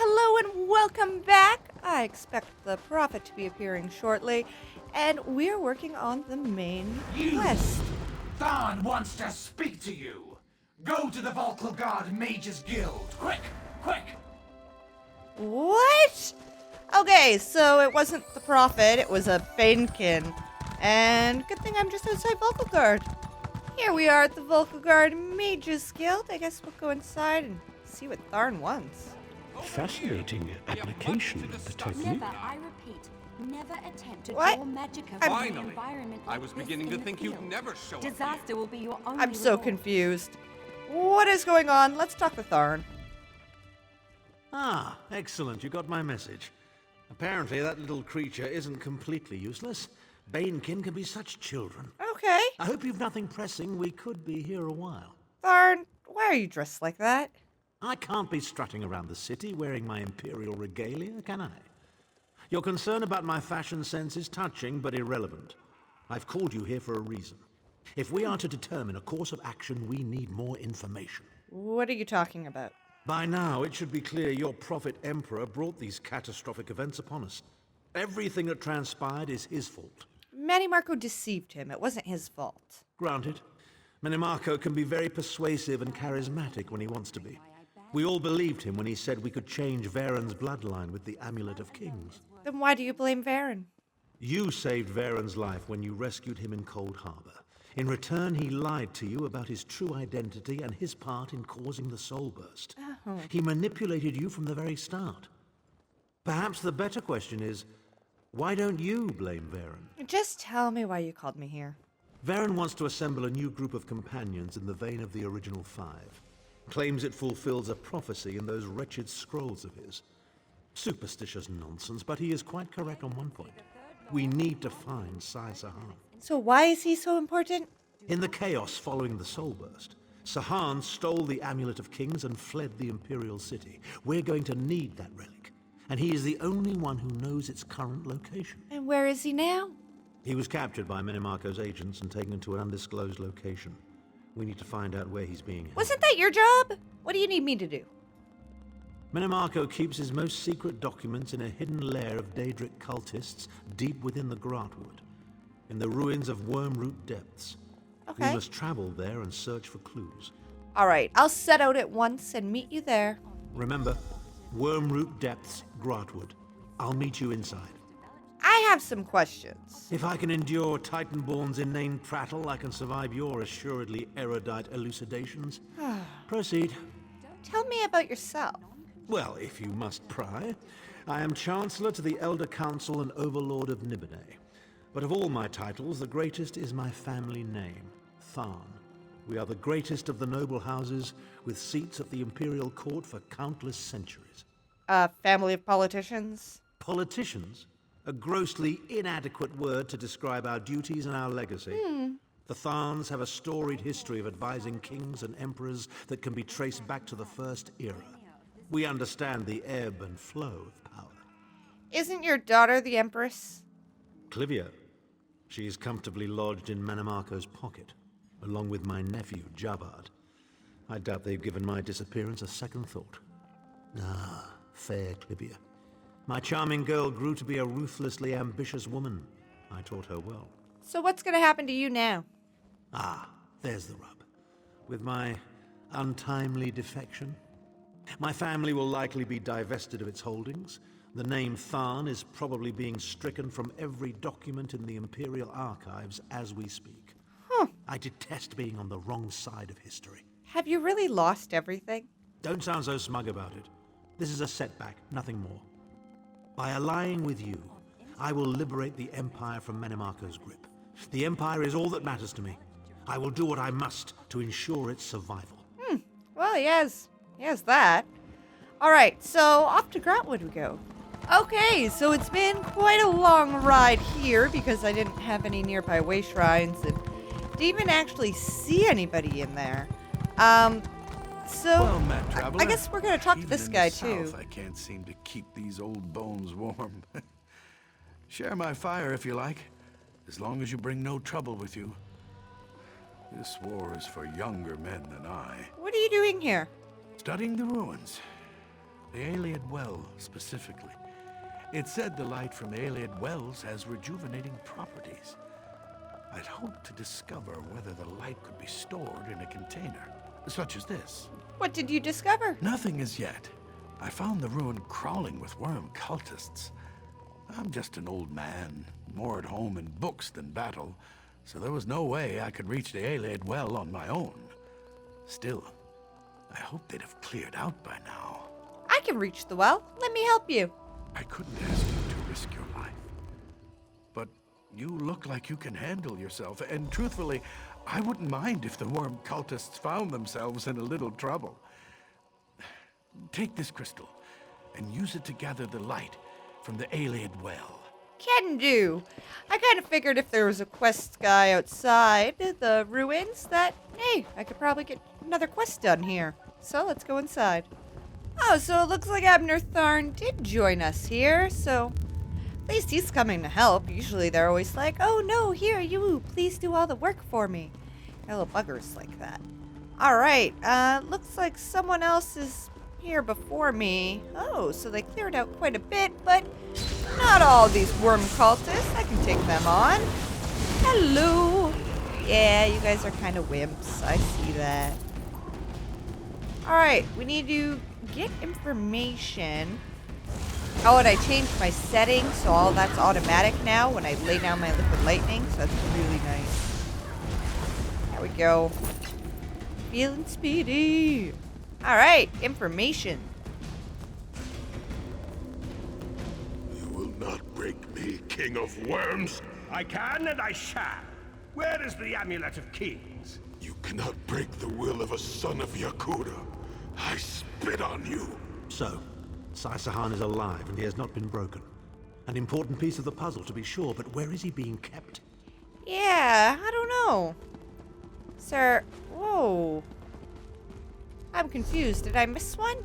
Hello and welcome back. I expect the Prophet to be appearing shortly, and we're working on the main quest. Tharn wants to speak to you. Go to the Volkilgard Mages Guild. Quick, quick. What? Okay, so it wasn't the Prophet, it was a Banekin. And good thing I'm just outside Volkilgard. Here we are at the Volkilgard Mages Guild. I guess we'll go inside and see what Tharn wants. Fascinating application of the technique. Never, I repeat, never attempt to What? draw magic from I'm- an environment I like was this beginning in to the think you'd field. never show up Disaster will be your only I'm so reward. confused. What is going on? Let's talk to Tharn. Ah, excellent. You got my message. Apparently that little creature isn't completely useless. Banekin can be such children. Okay. I hope you've nothing pressing. We could be here a while. Tharn, why are you dressed like that? I can't be strutting around the city wearing my Imperial regalia, can I? Your concern about my fashion sense is touching but irrelevant. I've called you here for a reason. If we are to determine a course of action, we need more information. What are you talking about? By now, it should be clear your prophet Emperor brought these catastrophic events upon us. Everything that transpired is his fault. Manimarco deceived him. It wasn't his fault. Granted, Manimarco can be very persuasive and charismatic when he wants to be. We all believed him when he said we could change Varen's bloodline with the Amulet of Kings. Then why do you blame Varen? You saved Varen's life when you rescued him in Cold Harbor. In return, he lied to you about his true identity and his part in causing the soul burst. Oh. He manipulated you from the very start. Perhaps the better question is, why don't you blame Varen? Just tell me why you called me here. Varen wants to assemble a new group of companions in the vein of the original five. Claims it fulfills a prophecy in those wretched scrolls of his. Superstitious nonsense, but he is quite correct on one point. We need to find Sais Sahan. So why is he so important? In the chaos following the soul burst, Sahan stole the Amulet of Kings and fled the Imperial City. We're going to need that relic, and he is the only one who knows its current location. And where is he now? He was captured by Manimarco's agents and taken to an undisclosed location. We need to find out where he's being held. Wasn't that your job? What do you need me to do? Manimarco keeps his most secret documents in a hidden lair of Daedric cultists deep within the Grahtwood, in the ruins of Wormroot Depths. Okay. We must travel there and search for clues. All right, I'll set out at once and meet you there. Remember, Wormroot Depths, Grahtwood. I'll meet you inside. I have some questions. If I can endure Titanborn's inane prattle, I can survive your assuredly erudite elucidations. Proceed. Tell me about yourself. Well, if you must pry, I am Chancellor to the Elder Council and Overlord of Nibene. But of all my titles, the greatest is my family name, Tharn. We are the greatest of the noble houses, with seats at the Imperial Court for countless centuries. A family of politicians? Politicians? A grossly inadequate word to describe our duties and our legacy. The Tharns have a storied history of advising kings and emperors that can be traced back to the First Era. We understand the ebb and flow of power. Isn't your daughter the Empress? Clivia. She is comfortably lodged in Manimarco's pocket, along with my nephew, Jabard. I doubt they've given my disappearance a second thought. Ah, fair Clivia. My charming girl grew to be a ruthlessly ambitious woman. I taught her well. So what's going to happen to you now? Ah, there's the rub. With my untimely defection, my family will likely be divested of its holdings. The name Tharn is probably being stricken from every document in the Imperial archives as we speak. I detest being on the wrong side of history. Have you really lost everything? Don't sound so smug about it. This is a setback, nothing more. By allying with you, I will liberate the Empire from Manimarco's grip. The Empire is all that matters to me. I will do what I must to ensure its survival. Well, he has that. All right, so off to Grahtwood we go. Okay, so it's been quite a long ride here because I didn't have any nearby way shrines and didn't even actually see anybody in there. So Well met, traveler. I guess we're gonna talk to Even this in guy the too. South, I can't seem to keep these old bones warm. Share my fire if you like, as long as you bring no trouble with you. This war is for younger men than I. What are you doing here? Studying the ruins. The Ayleid Well, specifically. It said the light from Ayleid Wells has rejuvenating properties. I'd hoped to discover whether the light could be stored in a container, such as this. What did you discover? Nothing as yet. I found the ruin crawling with worm cultists. I'm just an old man, more at home in books than battle, so there was no way I could reach the Ayleid Well on my own. Still, I hope they'd have cleared out by now. I can reach the well. Let me help you. I couldn't ask you to risk your life. But you look like you can handle yourself, and truthfully, I wouldn't mind if the worm cultists found themselves in a little trouble. Take this crystal, and use it to gather the light from the Ayleid Well. Can do. I kind of figured if there was a quest guy outside the ruins that, hey, I could probably get another quest done here. So let's go inside. Oh, so it looks like Abnur Tharn did join us here, so at least he's coming to help. Usually they're always like, oh no, here, you, please do all the work for me. They're little buggers like that. Alright, looks like someone else is here before me. Oh, so they cleared out quite a bit, but not all these worm cultists. I can take them on. Hello. Yeah, you guys are kind of wimps. I see that. Alright, we need to get information. Oh, and I changed my settings, so all that's automatic now when I lay down my liquid lightning, so that's really nice. There we go. Feeling speedy. Alright, information. You will not break me, King of Worms. I can and I shall. Where is the Amulet of Kings? You cannot break the will of a son of Yakuda. I spit on you. So, Sahan is alive and he has not been broken. An important piece of the puzzle to be sure, but where is he being kept? Yeah, I don't know. Sir, whoa. I'm confused. Did I miss one?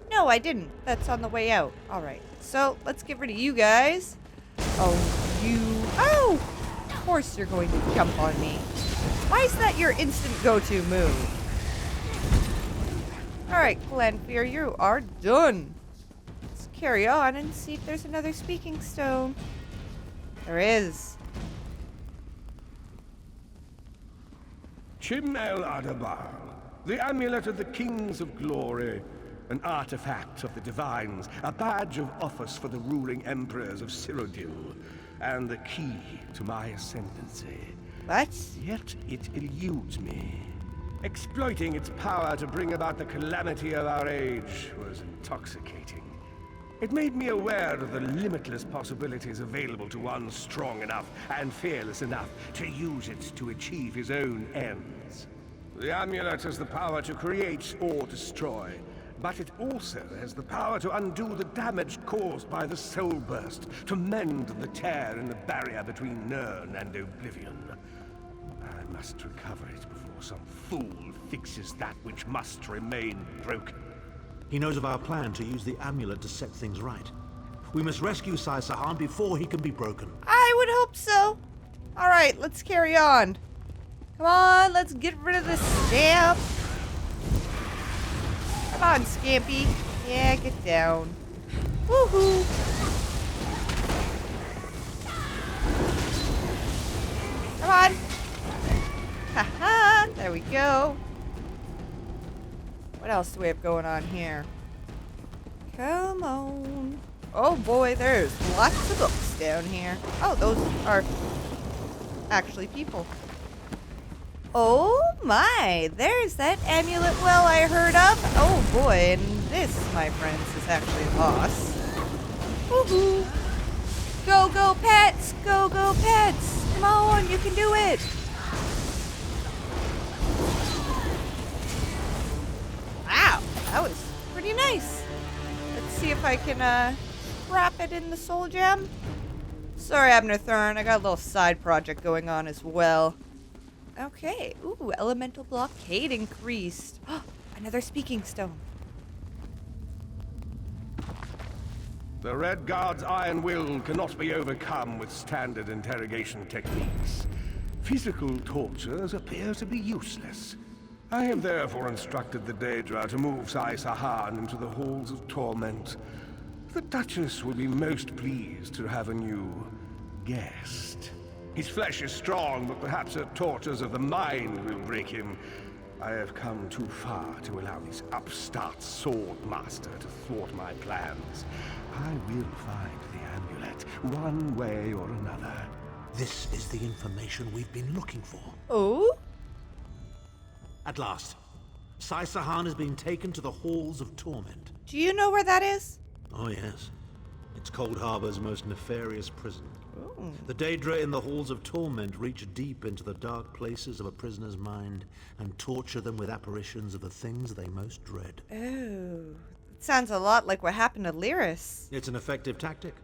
No, I didn't. That's on the way out. Alright, so let's get rid of you guys. Oh, you... Oh! Of course you're going to jump on me. Why is that your instant go-to move? Alright, Glenfear, you are done. Let's carry on and see if there's another speaking stone. There is. Chimel Adabal, the Amulet of the Kings of Glory, an artifact of the Divines, a badge of office for the ruling emperors of Cyrodiil, and the key to my ascendancy. What? Yet it eludes me. Exploiting its power to bring about the calamity of our age was intoxicating. It made me aware of the limitless possibilities available to one strong enough and fearless enough to use it to achieve his own ends. The amulet has the power to create or destroy, but it also has the power to undo the damage caused by the soul burst, to mend the tear in the barrier between Nirn and Oblivion. I must recover it before some fool fixes that which must remain broken. He knows of our plan to use the amulet to set things right. We must rescue Sahan before he can be broken. I would hope so. Alright, let's carry on. Come on, let's get rid of this stamp. Come on, Scampy. Yeah, get down. Woohoo! Come on. Haha, there we go. What else do we have going on here? Come on. Oh boy, there's lots of books down here. Oh, those are actually people. Oh my, there's that amulet well I heard of. Oh boy, and this, my friends, is actually a boss. Woohoo! Go, go, pets! Go, go, pets! Come on, you can do it! Wow, that was pretty nice. Let's see if I can wrap it in the soul gem. Sorry, Abnur Tharn, I got a little side project going on as well. Okay, ooh, elemental blockade increased. Another speaking stone. The Red Guard's iron will cannot be overcome with standard interrogation techniques. Physical tortures appear to be useless. I have therefore instructed the Daedra to move Sahan into the Halls of Torment. The Duchess will be most pleased to have a new guest. His flesh is strong, but perhaps her tortures of the mind will break him. I have come too far to allow this upstart sword master to thwart my plans. I will find the amulet, one way or another. This is the information we've been looking for. Oh? At last, Sahan has been taken to the Halls of Torment. Do you know where that is? Oh yes. It's Cold Harbor's most nefarious prison. Ooh. The Daedra in the Halls of Torment reach deep into the dark places of a prisoner's mind and torture them with apparitions of the things they most dread. Oh. It sounds a lot like what happened to Lyris. It's an effective tactic.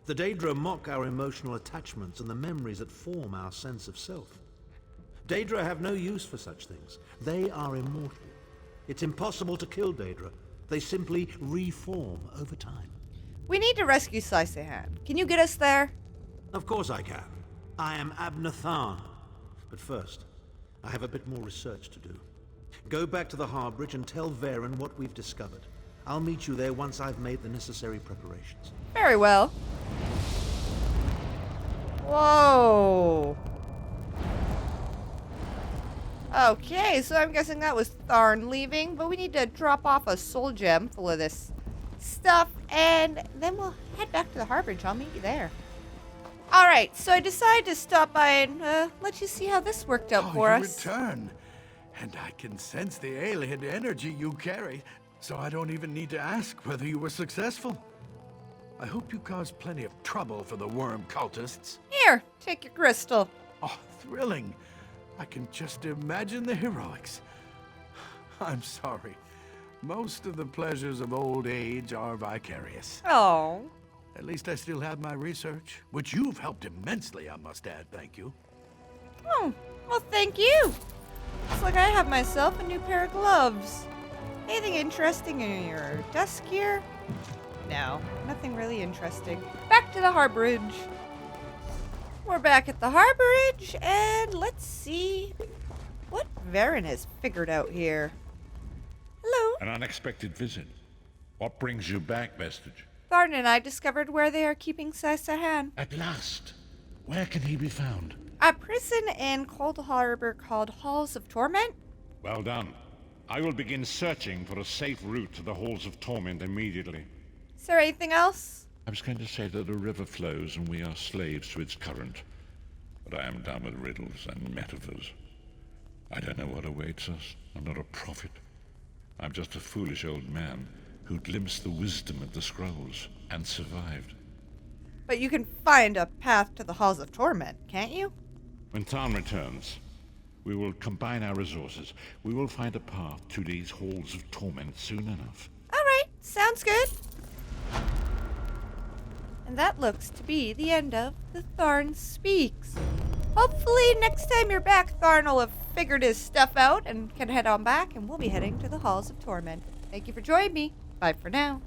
The Daedra mock our emotional attachments and the memories that form our sense of self. Daedra have no use for such things. They are immortal. It's impossible to kill Daedra. They simply reform over time. We need to rescue Sahan. Can you get us there? Of course I can. I am Abnur Tharn. But first, I have a bit more research to do. Go back to the Harbridge and tell Varen what we've discovered. I'll meet you there once I've made the necessary preparations. Very well. Whoa. Okay, so I'm guessing that was Tharn leaving, but we need to drop off a soul gem full of this stuff, and then we'll head back to the Harbridge. I'll meet you there. Alright, so I decided to stop by and let you see how this worked out for us. Return. And I can sense the alien energy you carry, so I don't even need to ask whether you were successful. I hope you caused plenty of trouble for the worm cultists. Here, take your crystal. Oh, thrilling. I can just imagine the heroics. I'm sorry. Most of the pleasures of old age are vicarious. Oh. At least I still have my research, which you've helped immensely, I must add. Thank you. Oh, well, thank you. Looks like I have myself a new pair of gloves. Anything interesting in your desk here? No, nothing really interesting. Back to the Harbridge. We're back at the Harbridge, and let's see what Varen has figured out here. Hello. An unexpected visit. What brings you back, Vestige? Tharn and I discovered where they are keeping Sahan. At last. Where can he be found? A prison in Cold Harbor called Halls of Torment. Well done. I will begin searching for a safe route to the Halls of Torment immediately. Is there anything else? I was going to say that a river flows and we are slaves to its current. But I am done with riddles and metaphors. I don't know what awaits us. I'm not a prophet. I'm just a foolish old man who glimpsed the wisdom of the scrolls and survived. But you can find a path to the Halls of Torment, can't you? When Tharn returns, we will combine our resources. We will find a path to these Halls of Torment soon enough. Alright, sounds good. And that looks to be the end of the Tharn Speaks. Hopefully next time you're back, Tharn will have figured his stuff out and can head on back, and we'll be heading to the Halls of Torment. Thank you for joining me. Bye for now.